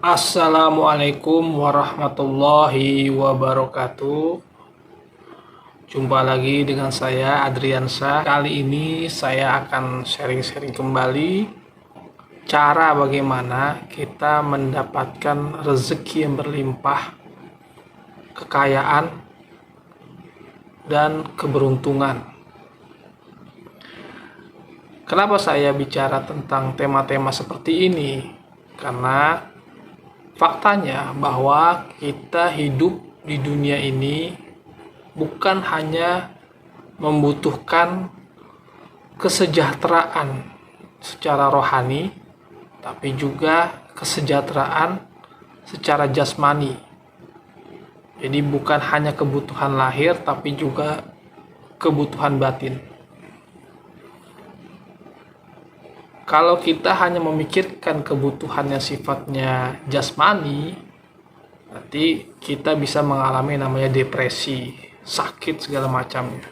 Assalamualaikum warahmatullahi wabarakatuh. Jumpa lagi dengan saya Adriansa. Kali ini saya akan sharing-sharing kembali cara bagaimana kita mendapatkan rezeki yang berlimpah, kekayaan, dan keberuntungan. Kenapa saya bicara tentang tema-tema seperti ini? Karena faktanya bahwa kita hidup di dunia ini bukan hanya membutuhkan kesejahteraan secara rohani, tapi juga kesejahteraan secara jasmani. Jadi bukan hanya kebutuhan lahir, tapi juga kebutuhan batin. Kalau kita hanya memikirkan kebutuhan yang sifatnya jasmani, nanti kita bisa mengalami namanya depresi, sakit segala macamnya.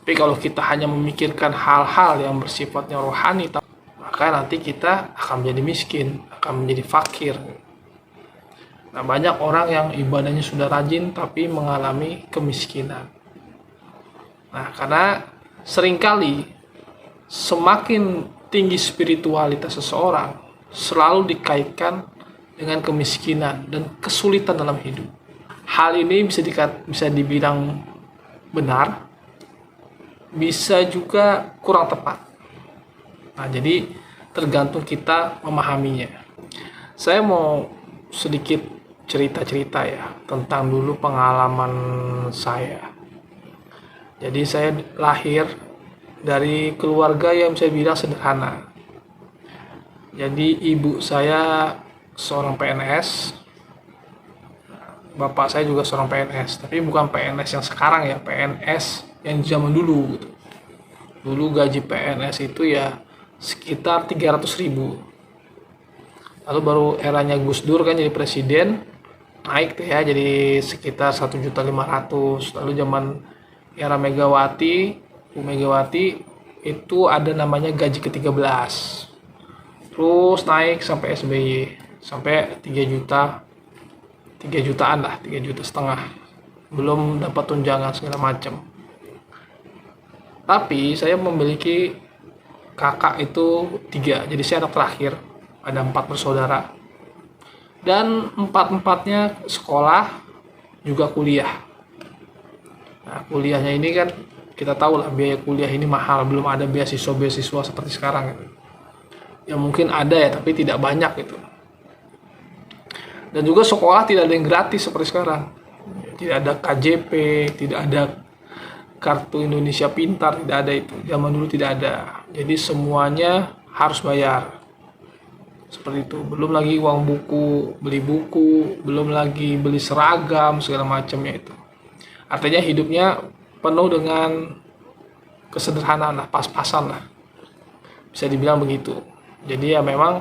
Tapi kalau kita hanya memikirkan hal-hal yang bersifatnya rohani, maka nanti kita akan menjadi miskin, akan menjadi fakir. Nah, banyak orang yang ibadahnya sudah rajin tapi mengalami kemiskinan. Nah, karena seringkali semakin tinggi spiritualitas seseorang selalu dikaitkan dengan kemiskinan dan kesulitan dalam hidup. Hal ini bisa dibilang benar, bisa juga kurang tepat. Nah, jadi tergantung kita memahaminya. Saya mau sedikit cerita-cerita ya tentang dulu pengalaman saya. Jadi saya lahir dari keluarga yang bisa bilang sederhana. Jadi ibu saya seorang PNS, bapak saya juga seorang PNS, tapi bukan PNS yang sekarang ya, PNS yang zaman dulu gitu. Dulu gaji PNS itu ya sekitar 300.000. Lalu baru eranya Gus Dur kan jadi presiden, naik tuh ya jadi sekitar 1.500.000. Lalu zaman era Megawati, Bu Megawati itu ada namanya gaji ke-13. Terus naik sampai SBY sampai 3 juta, 3 jutaan lah, 3 juta setengah. Belum dapat tunjangan segala macam. Tapi saya memiliki kakak itu 3. Jadi saya anak terakhir. Ada 4 bersaudara. Dan 4-empatnya sekolah juga kuliah. Nah, kuliahnya ini kan kita tahu lah biaya kuliah ini mahal, belum ada beasiswa seperti sekarang gitu. Ya mungkin ada ya, tapi tidak banyak gitu. Dan juga sekolah tidak ada yang gratis seperti sekarang. Tidak ada KJP, tidak ada kartu Indonesia Pintar, tidak ada itu. Zaman dulu tidak ada. Jadi semuanya harus bayar. Seperti itu. Belum lagi uang buku, belum lagi beli seragam segala macamnya itu. Artinya hidupnya penuh dengan kesederhanaan lah, pas-pasan lah, bisa dibilang begitu. Jadi ya memang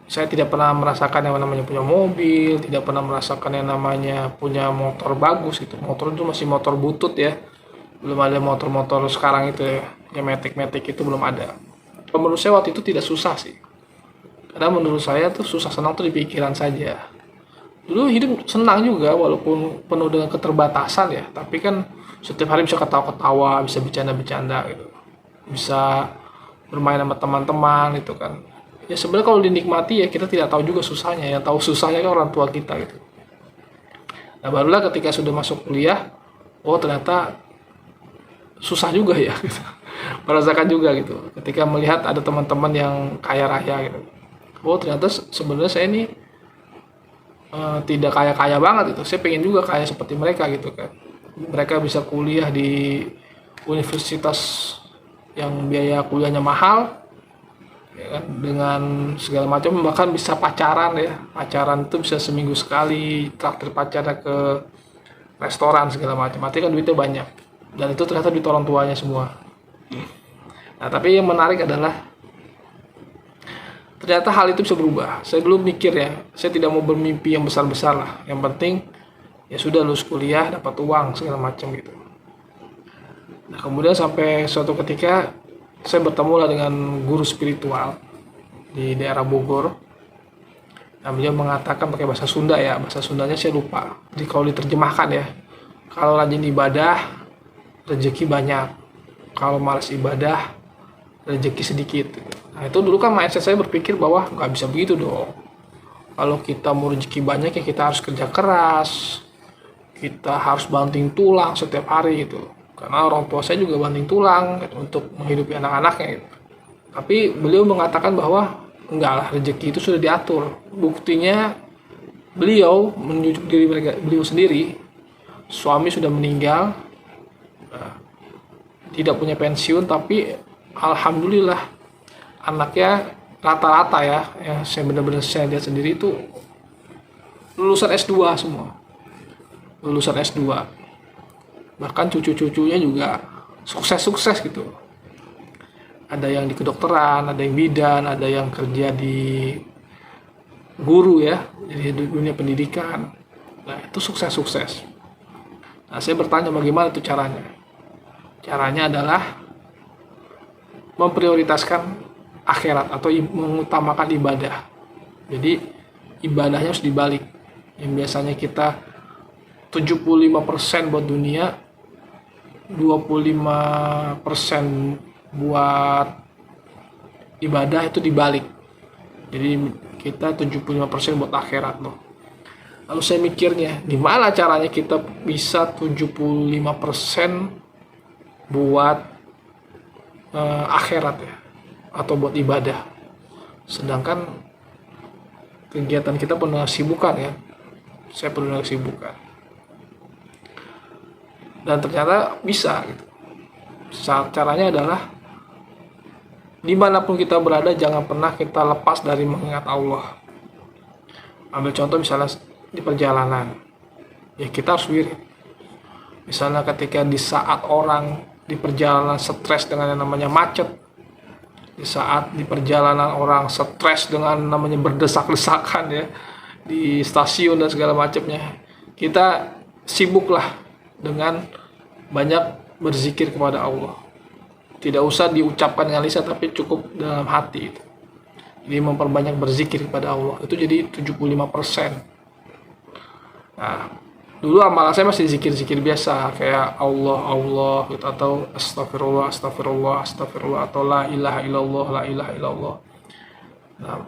saya tidak pernah merasakan yang namanya punya mobil, tidak pernah merasakan yang namanya punya motor bagus gitu. Motor itu masih motor butut ya, belum ada motor-motor sekarang itu ya, yang metik-metik itu belum ada. Menurut saya waktu itu tidak susah sih, karena menurut saya tuh susah senang tuh di pikiran saja. Dulu hidup senang juga walaupun penuh dengan keterbatasan ya, tapi kan setiap hari bisa ketawa-ketawa, bisa bercanda-bercanda gitu, bisa bermain sama teman-teman gitu kan. Ya sebenarnya kalau dinikmati ya kita tidak tahu juga susahnya, yang tahu susahnya kan orang tua kita gitu. Nah barulah ketika sudah masuk kuliah, oh ternyata susah juga ya gitu. Merasakan juga gitu ketika melihat ada teman-teman yang kaya raya gitu. Oh ternyata sebenarnya saya ini tidak kaya-kaya banget gitu. Saya pengen juga kaya seperti mereka gitu kan. Mereka bisa kuliah di universitas yang biaya kuliahnya mahal, ya kan, dengan segala macam, bahkan bisa pacaran ya. Pacaran itu bisa seminggu sekali, traktir pacarnya ke restoran segala macam. Artinya kan duitnya banyak. Dan itu ternyata duit orang tuanya semua. Nah tapi yang menarik adalah ternyata hal itu bisa berubah. Saya dulu mikir ya, saya tidak mau bermimpi yang besar-besar lah. Yang penting ya sudah lulus kuliah, dapat uang segala macam gitu. Nah kemudian sampai suatu ketika saya bertemu lah dengan guru spiritual di daerah Bogor. Nah, beliau mengatakan pakai bahasa Sunda ya, bahasa Sundanya saya lupa. Jadi kalau diterjemahkan ya, kalau rajin ibadah, rezeki banyak. Kalau malas ibadah, rezeki sedikit. Nah itu dulu kan mindset saya berpikir bahwa nggak bisa begitu dong. Kalau kita mau rezeki banyak ya kita harus kerja keras, kita harus banting tulang setiap hari gitu. Karena orang tua saya juga banting tulang gitu, untuk menghidupi anak-anaknya gitu. Tapi beliau mengatakan bahwa enggak lah, rezeki itu sudah diatur. Buktinya beliau menunjuk diri beliau sendiri, suami sudah meninggal, tidak punya pensiun, tapi alhamdulillah anaknya rata-rata ya, yang saya benar-benar saya lihat sendiri itu lulusan S2 semua, lulusan S2. Bahkan cucu-cucunya juga sukses-sukses gitu. Ada yang di kedokteran, ada yang bidan, ada yang kerja di guru ya, jadi di dunia pendidikan. Nah itu sukses-sukses. Nah saya bertanya bagaimana itu caranya. Caranya adalah memprioritaskan akhirat atau mengutamakan ibadah. Jadi ibadahnya harus dibalik. Yang biasanya kita 75% buat dunia, 25% buat ibadah, itu dibalik. Jadi kita 75% buat akhirat loh. Lalu saya mikirnya, gimana caranya kita bisa 75% buat akhirat ya, atau buat ibadah, sedangkan kegiatan kita penuh kesibukan ya. Saya penuh kesibukan, dan ternyata bisa gitu. Caranya adalah dimanapun kita berada, jangan pernah kita lepas dari mengingat Allah. Ambil contoh misalnya di perjalanan, ya kita harus wirid. Misalnya ketika di saat orang di perjalanan stres dengan yang namanya macet, di saat di perjalanan orang stres dengan namanya berdesak-desakan ya, di stasiun dan segala macamnya, kita sibuklah dengan banyak berzikir kepada Allah. Tidak usah diucapkan dengan lisan, tapi cukup dalam hati itu. Jadi memperbanyak berzikir kepada Allah, itu jadi 75%. Nah, dulu amalan saya masih zikir-zikir biasa kayak Allah gitu, atau astagfirullah atau la ilaha illallah. Nah,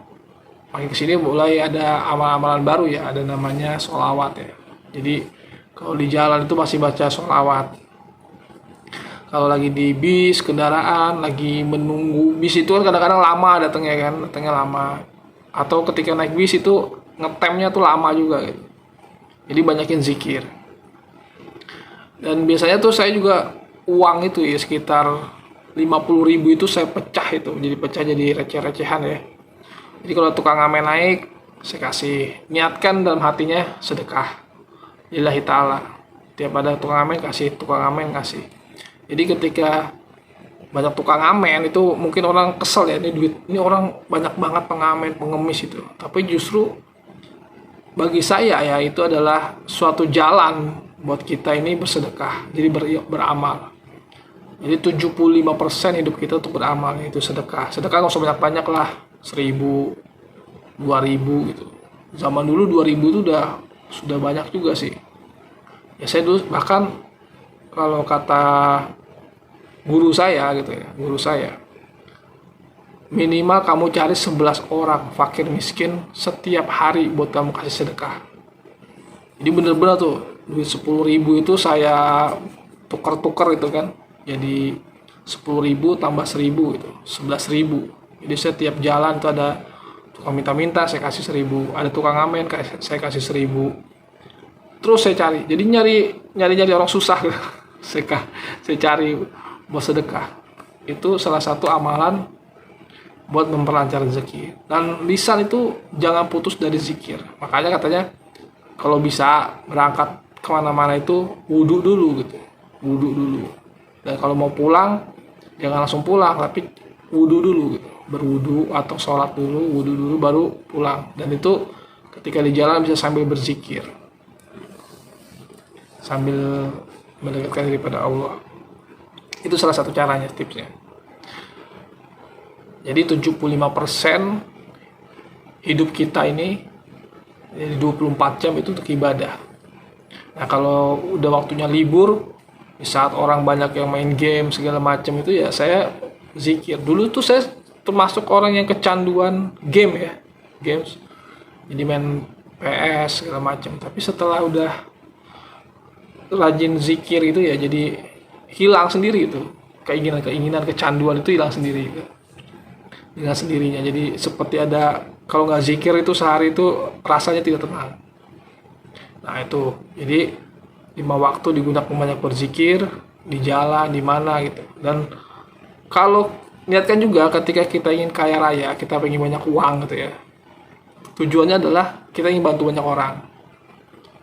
makin kesini mulai ada amalan-amalan baru ya, ada namanya sholawat ya. Jadi kalau di jalan itu masih baca sholawat. Kalau lagi di bis, kendaraan, lagi menunggu bis itu kan kadang-kadang lama datangnya lama. Atau ketika naik bis itu ngetemnya tuh lama juga gitu. Jadi banyakin zikir. Dan biasanya tuh saya juga uang itu ya sekitar 50.000 itu saya pecah itu. Jadi pecah jadi receh-recehan ya. Jadi kalau tukang ngamen naik, saya kasih. Niatkan dalam hatinya sedekah lillahi ta'ala. Tiap ada tukang ngamen kasih. Jadi ketika banyak tukang ngamen itu mungkin orang kesel ya, ini orang banyak banget pengamen, pengemis itu. Tapi justru bagi saya ya itu adalah suatu jalan buat kita ini bersedekah, jadi beramal. Jadi 75% hidup kita untuk beramal, itu sedekah. Sedekah nggak usah banyak-banyak lah, 1.000, 2.000 gitu. Zaman dulu 2.000 itu sudah banyak juga sih. Ya saya dulu bahkan kalau kata guru saya gitu ya, minimal kamu cari 11 orang fakir miskin setiap hari buat kamu kasih sedekah. Jadi bener-bener tuh duit 10.000 itu saya tuker itu kan, jadi 10.000 tambah 1.000 itu 11.000. Jadi setiap jalan itu ada tukang minta-minta, saya kasih 1.000, ada tukang ngamen, saya kasih 1.000. Terus saya cari, jadi nyari orang susah saya cari buat sedekah. Itu salah satu amalan buat memperlancar rezeki. Dan lisan itu jangan putus dari zikir. Makanya katanya kalau bisa berangkat kemana-mana itu wudhu dulu gitu, dan kalau mau pulang jangan langsung pulang, tapi wudhu dulu gitu, berwudhu atau sholat dulu, wudhu dulu baru pulang. Dan itu ketika di jalan bisa sambil berzikir, sambil mendekatkan diri pada Allah. Itu salah satu caranya, tipsnya. Jadi 75% hidup kita ini Jadi 24 jam itu untuk ibadah. Nah kalau udah waktunya libur, di saat orang banyak yang main game segala macam itu ya saya zikir. Dulu tuh saya termasuk orang yang kecanduan game ya, games. Jadi main PS segala macam. Tapi setelah udah rajin zikir itu ya jadi hilang sendiri itu. Keinginan kecanduan itu hilang sendiri gitu. Dengan sendirinya. Jadi seperti ada, kalau nggak zikir itu sehari itu rasanya tidak tenang. Nah itu, jadi 5 waktu digunakan banyak berzikir, di jalan, di mana gitu. Dan kalau niatkan juga ketika kita ingin kaya raya, kita pengen banyak uang gitu ya. Tujuannya adalah kita ingin bantu banyak orang.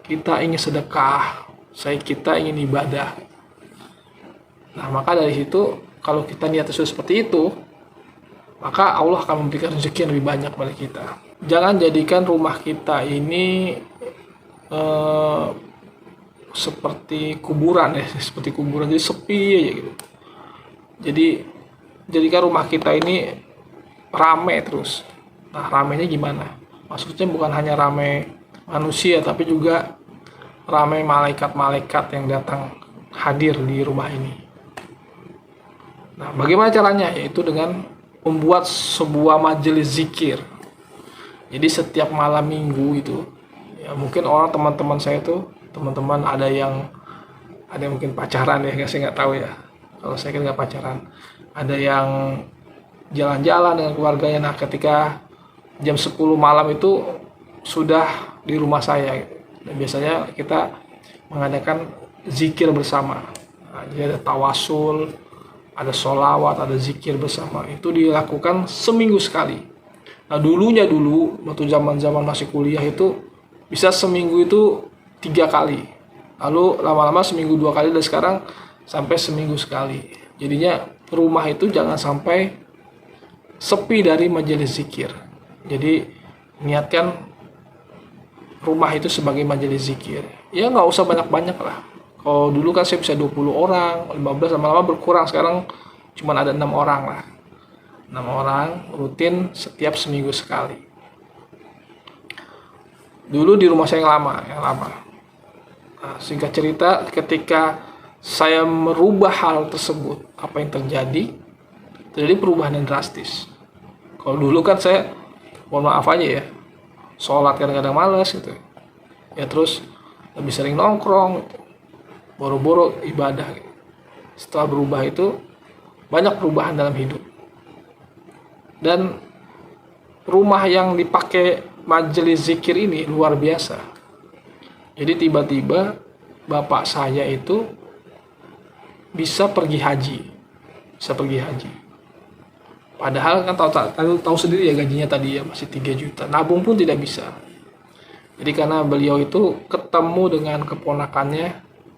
Kita ingin sedekah, kita ingin ibadah. Nah maka dari situ, kalau kita niatnya sudah seperti itu, maka Allah akan memberikan rezeki yang lebih banyak pada kita. Jangan jadikan rumah kita ini seperti kuburan ya, seperti kuburan, jadi sepi aja gitu. Jadi jadikan rumah kita ini rame terus. Nah ramenya gimana? Maksudnya bukan hanya rame manusia, tapi juga rame malaikat-malaikat yang datang hadir di rumah ini. Nah bagaimana caranya? Yaitu dengan membuat sebuah majelis zikir. Jadi setiap malam minggu itu, ya mungkin orang teman-teman saya tuh, teman-teman ada yang mungkin pacaran ya, saya nggak tahu ya. Kalau saya kan nggak pacaran. Ada yang jalan-jalan dengan keluarganya. Nah ketika jam 10 malam itu sudah di rumah saya. Dan biasanya kita mengadakan zikir bersama. Nah, jadi ada tawasul, ada sholawat, ada zikir bersama. Itu dilakukan seminggu sekali. Nah dulu waktu zaman masih kuliah itu bisa seminggu itu 3 kali. Lalu lama-lama seminggu 2 kali, dan sekarang sampai seminggu sekali. Jadinya rumah itu jangan sampai sepi dari majelis zikir. Jadi niatkan rumah itu sebagai majelis zikir. Ya nggak usah banyak-banyak lah. Kalau dulu kan saya bisa 20 orang, 15, lama-lama berkurang. Sekarang cuma ada 6 orang lah. 6 orang rutin setiap seminggu sekali. Dulu di rumah saya yang lama. Nah, singkat cerita, ketika saya merubah hal tersebut, apa yang terjadi perubahan yang drastis. Kalau dulu kan saya, mohon maaf aja ya, sholat kadang-kadang malas gitu. Ya terus lebih sering nongkrong, boro-boro ibadah gitu. Setelah berubah itu banyak perubahan dalam hidup. Dan rumah yang dipakai majelis zikir ini luar biasa. Jadi tiba-tiba bapak saya itu bisa pergi haji. Padahal kan tahu sendiri ya, gajinya tadi ya masih 3 juta. Nabung pun tidak bisa. Jadi karena beliau itu ketemu dengan keponakannya,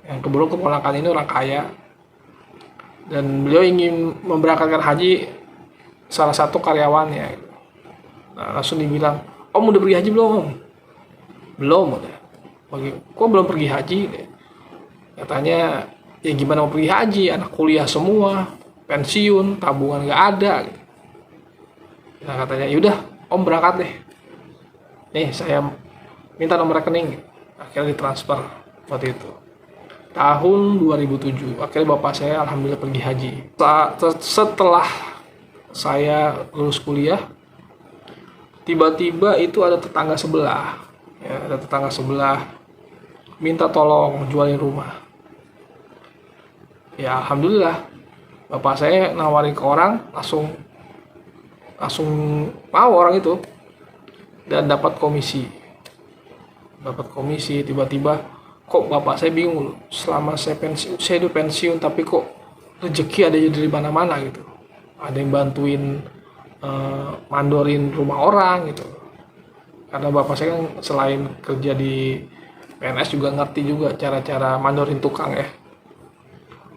yang kebetulan keponakan ini orang kaya, dan beliau ingin memberangkatkan haji salah satu karyawannya. Nah, langsung dibilang, "Om udah pergi haji belum, Om?" "Belum." "Kok belum pergi haji?" Katanya, "Ya gimana mau pergi haji, anak kuliah semua, pensiun, tabungan nggak ada." Nah katanya, "Yaudah Om berangkat deh. Nih saya minta nomor rekening." Akhirnya ditransfer waktu itu. Tahun 2007, akhirnya bapak saya alhamdulillah pergi haji. Setelah saya lulus kuliah, tiba-tiba itu ada tetangga sebelah. Ya, ada tetangga sebelah minta tolong jualin rumah. Ya alhamdulillah, bapak saya nawarin ke orang, langsung mau orang itu, dan dapat komisi. Tiba-tiba kok bapak saya bingung, selama saya udah pensiun, tapi kok rezeki ada dari mana-mana gitu. Ada yang bantuin mandorin rumah orang gitu. Karena bapak saya kan selain kerja di PNS juga ngerti juga cara-cara mandorin tukang ya.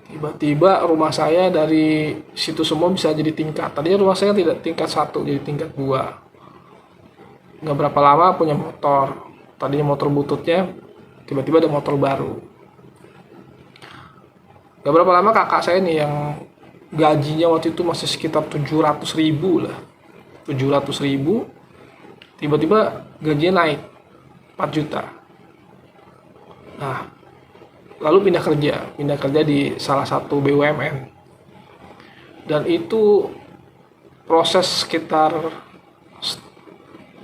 Tiba-tiba rumah saya dari situ semua bisa jadi tingkat. Tadinya rumah saya tidak tingkat 1, jadi tingkat 2. Nggak berapa lama punya motor. Tadinya motor bututnya, tiba-tiba ada motor baru. Nggak berapa lama kakak saya nih yang gajinya waktu itu masih sekitar 700.000 lah. 700.000, tiba-tiba gajinya naik. 4 juta. Nah, lalu pindah kerja di salah satu BUMN. Dan itu proses sekitar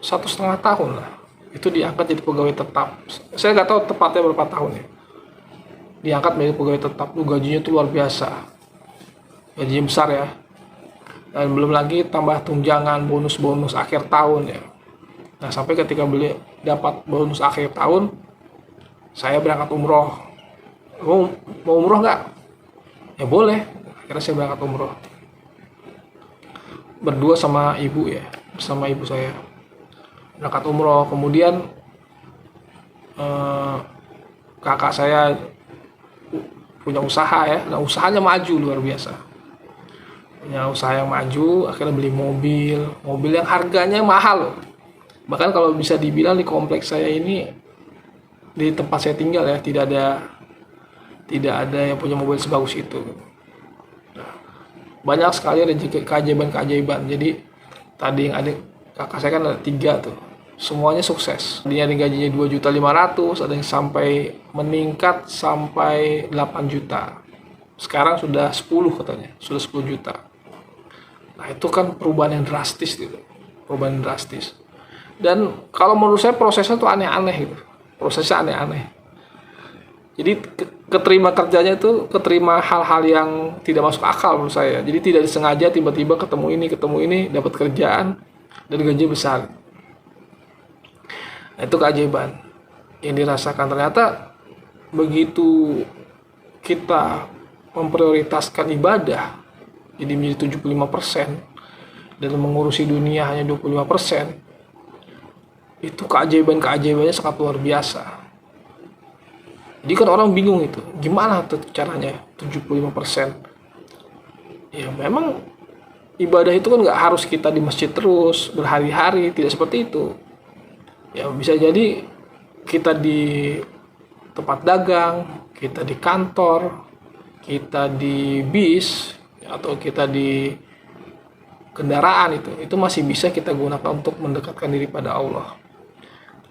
1,5 tahun lah. Itu diangkat jadi pegawai tetap. Saya nggak tahu tepatnya berapa tahun ya. Diangkat menjadi pegawai tetap, tuh gajinya tuh luar biasa. Gajinya besar ya. Dan belum lagi tambah tunjangan, bonus-bonus akhir tahun ya. Nah, sampai ketika beli dapat bonus akhir tahun, saya berangkat umroh. Mau umroh nggak? Ya boleh. Akhirnya saya berangkat umroh. Berdua sama ibu ya, bersama ibu saya. Berangkat umroh, kemudian kakak saya punya usaha ya. Nah, usahanya maju luar biasa. Punya usaha yang maju, akhirnya beli mobil yang harganya mahal loh. Bahkan kalau bisa dibilang di kompleks saya ini, di tempat saya tinggal ya, tidak ada yang punya mobil sebagus itu. Nah, banyak sekali rezeki, keajaiban. Jadi tadi yang ada kakak saya kan ada 3 tuh, semuanya sukses. Dia ada gajinya 2.500.000, ada yang sampai meningkat sampai 8 juta. Sekarang sudah 10 katanya, sudah 10 juta. Nah, itu kan perubahan yang drastis gitu. Perubahan drastis. Dan kalau menurut saya prosesnya tuh aneh-aneh gitu. Prosesnya aneh-aneh. Jadi keterima kerjanya itu keterima hal-hal yang tidak masuk akal menurut saya. Jadi tidak disengaja tiba-tiba ketemu ini, dapat kerjaan dan gaji besar. Nah, itu keajaiban yang dirasakan. Ternyata begitu kita memprioritaskan ibadah jadi menjadi 75% dan mengurusi dunia hanya 25%, itu keajaibannya sangat luar biasa. Jadi kan orang bingung itu, gimana tuh caranya 75%? Ya memang ibadah itu kan nggak harus kita di masjid terus berhari-hari, tidak seperti itu. Ya bisa jadi kita di tempat dagang, kita di kantor, kita di bis, atau kita di kendaraan, itu masih bisa kita gunakan untuk mendekatkan diri pada Allah.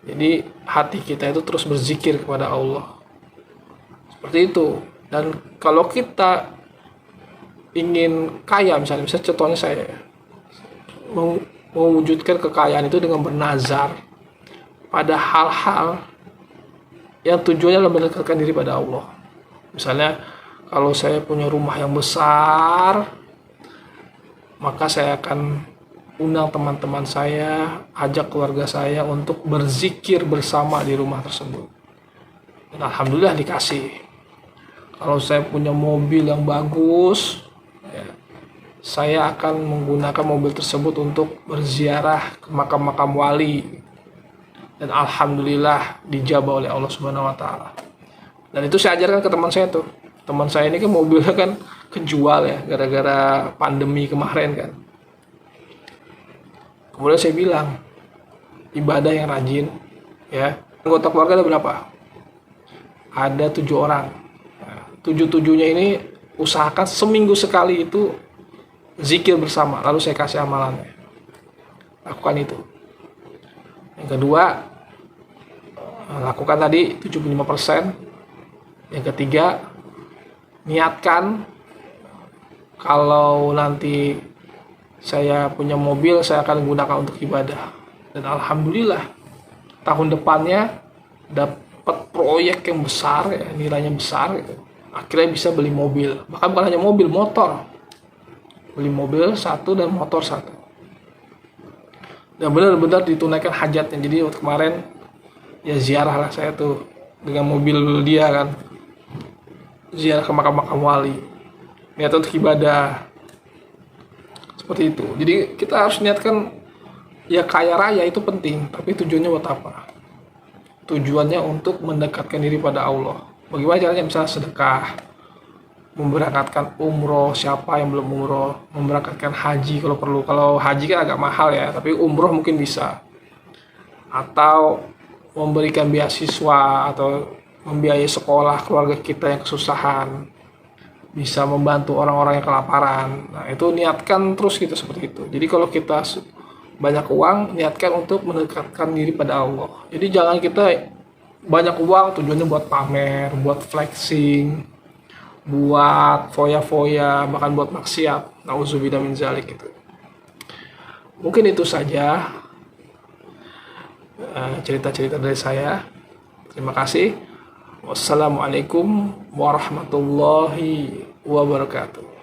Jadi hati kita itu terus berzikir kepada Allah. Seperti itu. Dan kalau kita ingin kaya, misalnya contohnya saya mewujudkan kekayaan itu dengan bernazar pada hal-hal yang tujuannya adalah mendekatkan diri pada Allah. Misalnya kalau saya punya rumah yang besar, maka saya akan undang teman-teman saya, ajak keluarga saya untuk berzikir bersama di rumah tersebut. Dan alhamdulillah dikasih. Kalau saya punya mobil yang bagus, ya, saya akan menggunakan mobil tersebut untuk berziarah ke makam-makam wali. Dan alhamdulillah dijabah oleh Allah Subhanahu wa taala. Dan itu saya ajarkan ke teman saya tuh. Teman saya ini kan mobilnya kan kejual ya gara-gara pandemi kemarin kan. Kemudian saya bilang, ibadah yang rajin, ya. Anggota keluarga ada berapa? Ada 7 orang. Nah, 7-7-nya ini usahakan seminggu sekali itu zikir bersama. Lalu saya kasih amalannya. Lakukan itu. Yang kedua, lakukan tadi 75%. Yang ketiga, niatkan kalau nanti saya punya mobil, saya akan gunakan untuk ibadah. Dan alhamdulillah tahun depannya dapat proyek yang besar ya, nilainya besar gitu. Akhirnya bisa beli mobil, bahkan bukan hanya mobil, motor. Beli mobil 1 dan motor 1. Dan benar-benar ditunaikan hajatnya. Jadi waktu kemarin ya ziarah lah saya tuh dengan mobil dia kan, ziarah ke makam-makam wali, niat untuk ibadah. Seperti itu. Jadi kita harus niatkan ya kaya raya itu penting, tapi tujuannya buat apa? Tujuannya untuk mendekatkan diri pada Allah. Bagaimana caranya? Misalnya sedekah, memberangkatkan umroh, siapa yang belum umroh, memberangkatkan haji kalau perlu. Kalau haji kan agak mahal ya, tapi umroh mungkin bisa. Atau memberikan beasiswa atau membiayai sekolah keluarga kita yang kesusahan, bisa membantu orang-orang yang kelaparan. Nah, itu niatkan terus gitu seperti itu. Jadi kalau kita banyak uang niatkan untuk mendekatkan diri pada Allah. Jadi jangan kita banyak uang tujuannya buat pamer, buat flexing, buat foya-foya, bahkan buat maksiat. Nauzubillah min zalik gitu. Mungkin itu saja cerita-cerita dari saya. Terima kasih. Wassalamualaikum warahmatullahi wabarakatuh.